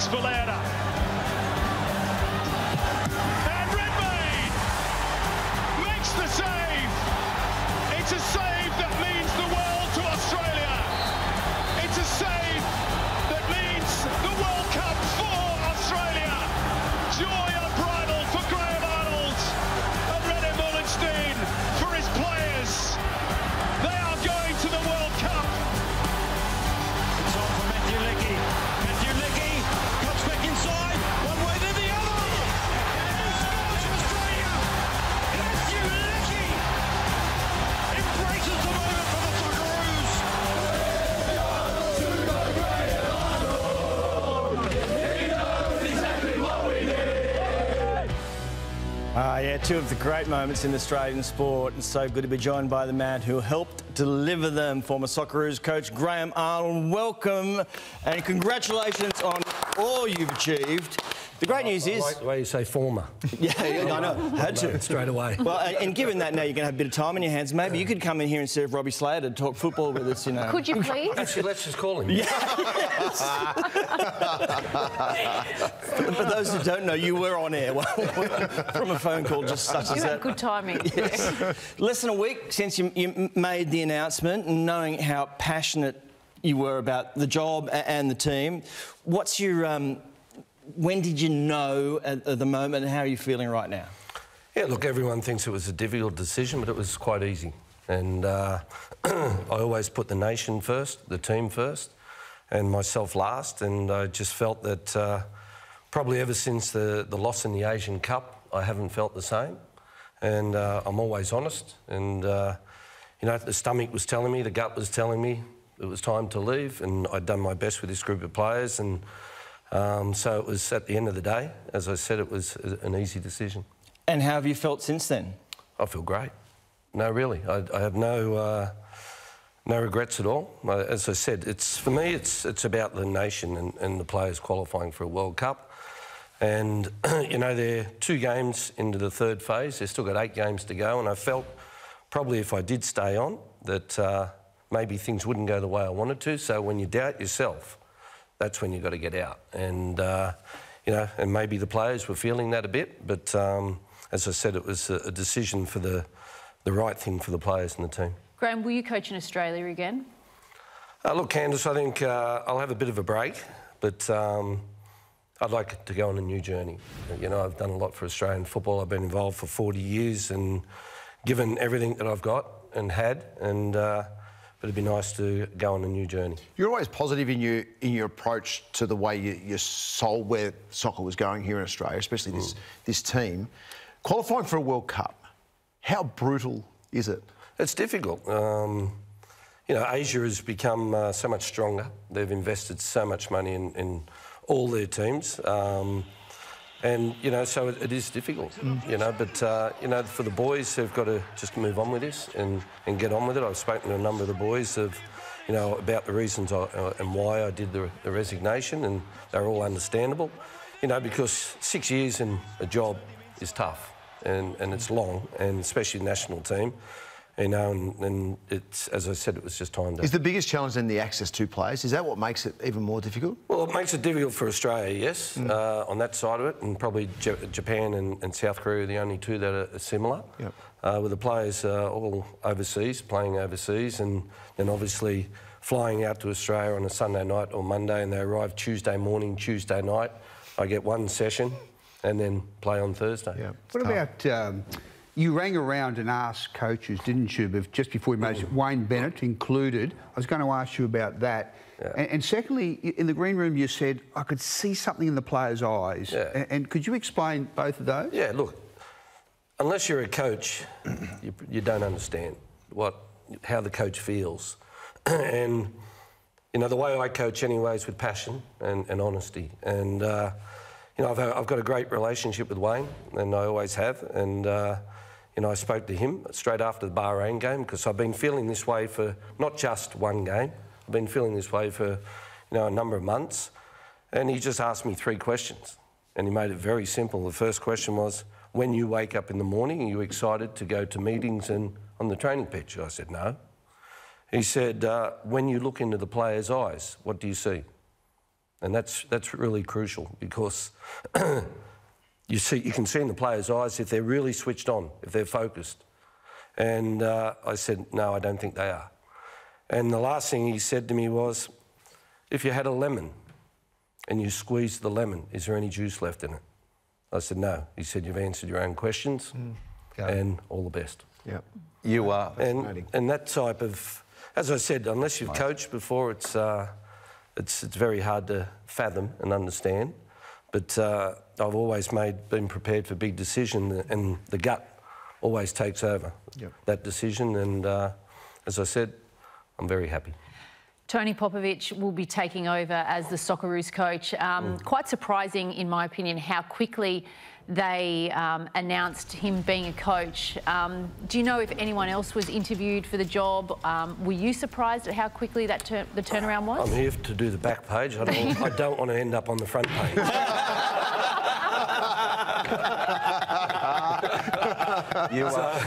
Alex Valera. And Redmayne makes the save. It's a save that means the world to Australia. It's a save that means the World Cup for Australia. Joy unbridled for Graham Arnold and René Mullenstein for his players. They are going to the World Cup. It's on for Matthew Leckie. Matthew Leckie cuts back inside, one way then the other. And he scores for Australia. Matthew Leckie embraces the moment for the Socceroos. Yeah, two of the great moments in Australian sport, and so good to be joined by the man who helped deliver them, former Socceroos coach Graham Arnold. Welcome and congratulations on all you've achieved. The great news is... I like the way you say former. Yeah, I know. Had to. Straight away. Well, and given that now you're going to have a bit of time on your hands, maybe you could come in here instead of Robbie Slater to talk football with us, you know. Could you please? Actually, let's just call him. Yeah. For those who don't know, you were on air from a phone call just such as You that. had good timing. Yes. Less than a week since you made the announcement, and knowing how passionate you were about the job and the team, what's your... when did you know at the moment, and how are you feeling right now? Yeah, look, everyone thinks it was a difficult decision, but it was quite easy. And I always put the nation first, the team first, and myself last. And I just felt that probably ever since the loss in the Asian Cup, I haven't felt the same. And I'm always honest. And, you know, the stomach was telling me, the gut was telling me it was time to leave. And I'd done my best with this group of players. And so it was, at the end of the day, as I said, it was an easy decision. And how have you felt since then? I feel great. No, really. I have no regrets at all. As I said, for me, it's about the nation and the players qualifying for a World Cup. And, you know, they're 2 games into the 3rd phase. They've still got 8 games to go. And I felt probably if I did stay on that maybe things wouldn't go the way I wanted to. So when you doubt yourself, that's when you've got to get out. And, you know, and maybe the players were feeling that a bit. But, as I said, it was a decision for the right thing for the players and the team. Graham, will you coach in Australia again? Look, Candice, I think I'll have a bit of a break, but I'd like to go on a new journey. You know, I've done a lot for Australian football. I've been involved for 40 years and given everything that I've got and had, and but it'd be nice to go on a new journey. You're always positive in your approach to the way you sold where soccer was going here in Australia, especially this team. Qualifying for a World Cup, how brutal is it? It's difficult. You know, Asia has become so much stronger. They've invested so much money in all their teams. And, you know, so it is difficult, you know, but, you know, for the boys, they've got to just move on with this and get on with it. I've spoken to a number of the boys you know, about the reasons and why I did the resignation, and they're all understandable, you know, because 6 years in a job is tough and it's long, and especially the national team. You know, and it's, as I said, it was just time to... Is the biggest challenge then the access to players? Is that what makes it even more difficult? Well, it makes it difficult for Australia, yes, on that side of it, and probably Japan and South Korea are the only 2 that are similar. Yep. With the players all overseas, playing overseas, and then obviously flying out to Australia on a Sunday night or Monday, and they arrive Tuesday morning, Tuesday night. I get 1 session and then play on Thursday. Yeah. What about... you rang around and asked coaches, didn't you, just before you made it, Wayne Bennett included. I was going to ask you about that. Yeah. And secondly, in the green room you said, I could see something in the players' eyes. Yeah. And could you explain both of those? Yeah, look, unless you're a coach, you don't understand how the coach feels. And, you know, the way I coach anyway is with passion and honesty. And, you know, I've got a great relationship with Wayne, and I always have. And, you know, I spoke to him straight after the Bahrain game because I've been feeling this way for not just 1 game. I've been feeling this way for, you know, a number of months. And he just asked me 3 questions. And he made it very simple. The first question was, when you wake up in the morning, are you excited to go to meetings and on the training pitch? I said, no. He said, when you look into the players' eyes, what do you see? And that's really crucial because you can see in the players' eyes if they're really switched on, if they're focused. And I said, no, I don't think they are. And the last thing he said to me was, if you had a lemon and you squeezed the lemon, is there any juice left in it? I said, no. He said, you've answered your own questions and all the best. Yeah. You are. And that type of, as I said, unless you've coached before, it's very hard to fathom and understand. But I've always been prepared for big decision, and the gut always takes over that decision. And as I said, I'm very happy. Tony Popovic will be taking over as the Socceroos coach. Quite surprising, in my opinion, how quickly they announced him being a coach. Do you know if anyone else was interviewed for the job? Were you surprised at how quickly that the turnaround was? I'm here to do the back page. I don't want to end up on the front page. You are.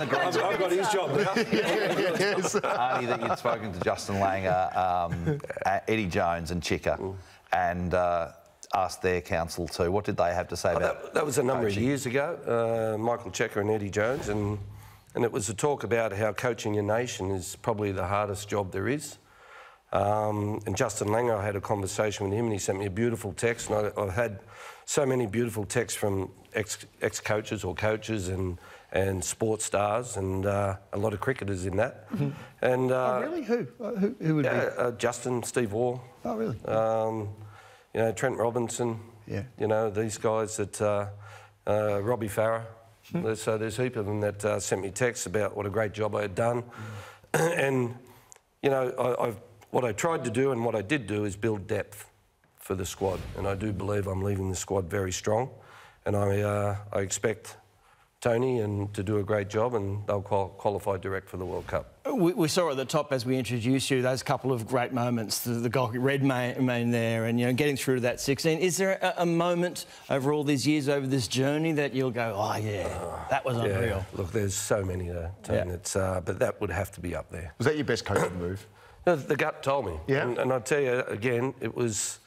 I've got his job now. Arnie, that you'd spoken to Justin Langer, Eddie Jones and Chica, and asked their counsel too. What did they have to say about that was a number coaching? of years ago, Michael Checker and Eddie Jones, and it was a talk about how coaching your nation is probably the hardest job there is. And Justin Langer, I had a conversation with him and he sent me a beautiful text, and I've had so many beautiful texts from ex-coaches or coaches and sports stars and a lot of cricketers in that. And Really? Who would be? Justin, Steve Waugh. Oh, really? You know, Trent Robinson. Yeah. You know, these guys that Robbie Farah. So there's a heap of them that sent me texts about what a great job I had done. And, you know, what I tried to do and what I did do is build depth for the squad. And I do believe I'm leaving the squad very strong. And I expect Tony to do a great job, and they'll qualify direct for the World Cup. We saw at the top as we introduced you those couple of great moments, the goal, Redmayne there, and you know, getting through to that 16. Is there a moment over all these years, over this journey, that you'll go, oh yeah, that was unreal? Yeah. Look, there's so many there, Tony. But that would have to be up there. Was that your best coaching move? No, the gut told me. Yeah. And I'll tell you again, it was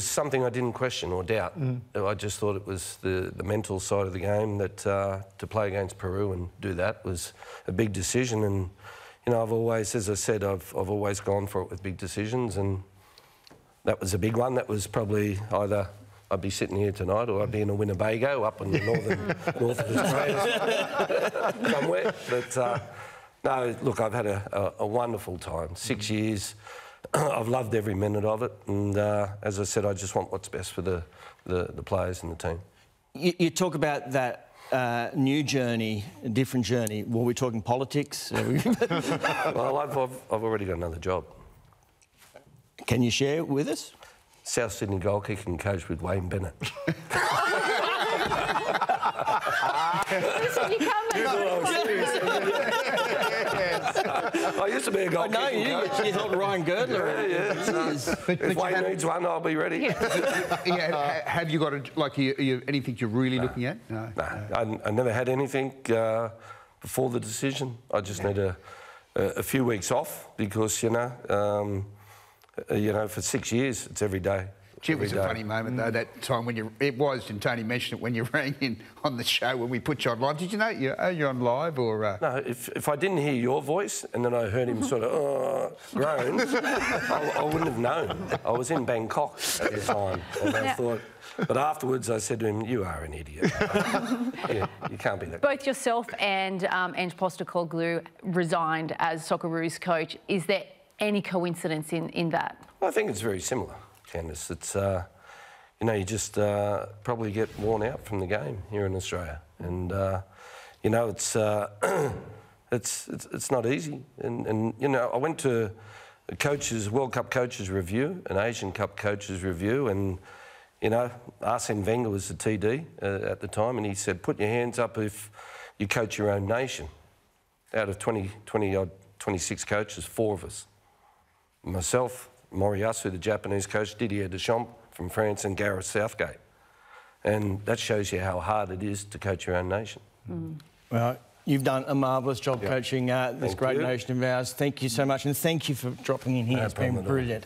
something I didn't question or doubt. I just thought it was the mental side of the game that to play against Peru and do that was a big decision. And you know, I've always, as I said, I've always gone for it with big decisions, and that was a big one. That was probably either I'd be sitting here tonight or I'd be in a Winnebago up in the north of Australia somewhere. But no, look, I've had a wonderful time. 6 years. I've loved every minute of it, and as I said, I just want what's best for the players and the team. You talk about that new journey, a different journey. Were we talking politics? Well, I've already got another job. Can you share it with us? South Sydney goal kicking coach with Wayne Bennett. Listen, you can't make I used to be a goal kicking coach. You thought Ryan Girdler. If Wayne needs one, I'll be ready. Have you got anything you're really looking at? No. I never had anything before the decision. I just need a few weeks off because, you know, for 6 years, it's every day. Gee, it was a funny moment, though, that time when it was, and Tony mentioned it when you rang in on the show when we put you on live. Did you know you're on live or...? No, if I didn't hear your voice and then I heard him sort of groan, I wouldn't have known. I was in Bangkok at the time, and I thought... But afterwards I said to him, you are an idiot. You can't be that. Both yourself and Ange Postecoglou resigned as Socceroos coach. Is there any coincidence in that? I think it's very similar, Candice. It's, you know, you just probably get worn out from the game here in Australia. And, you know, it's not easy. And, you know, I went to a World Cup coaches review, an Asian Cup coaches review, and, you know, Arsene Wenger was the TD at the time, and he said, put your hands up if you coach your own nation. Out of 26 coaches, 4 of us. Myself, Moriyasu, the Japanese coach, Didier Deschamps from France, and Gareth Southgate. And that shows you how hard it is to coach your own nation. Well, you've done a marvellous job coaching this great nation of ours. Thank you so much, and thank you for dropping in here. It's been brilliant.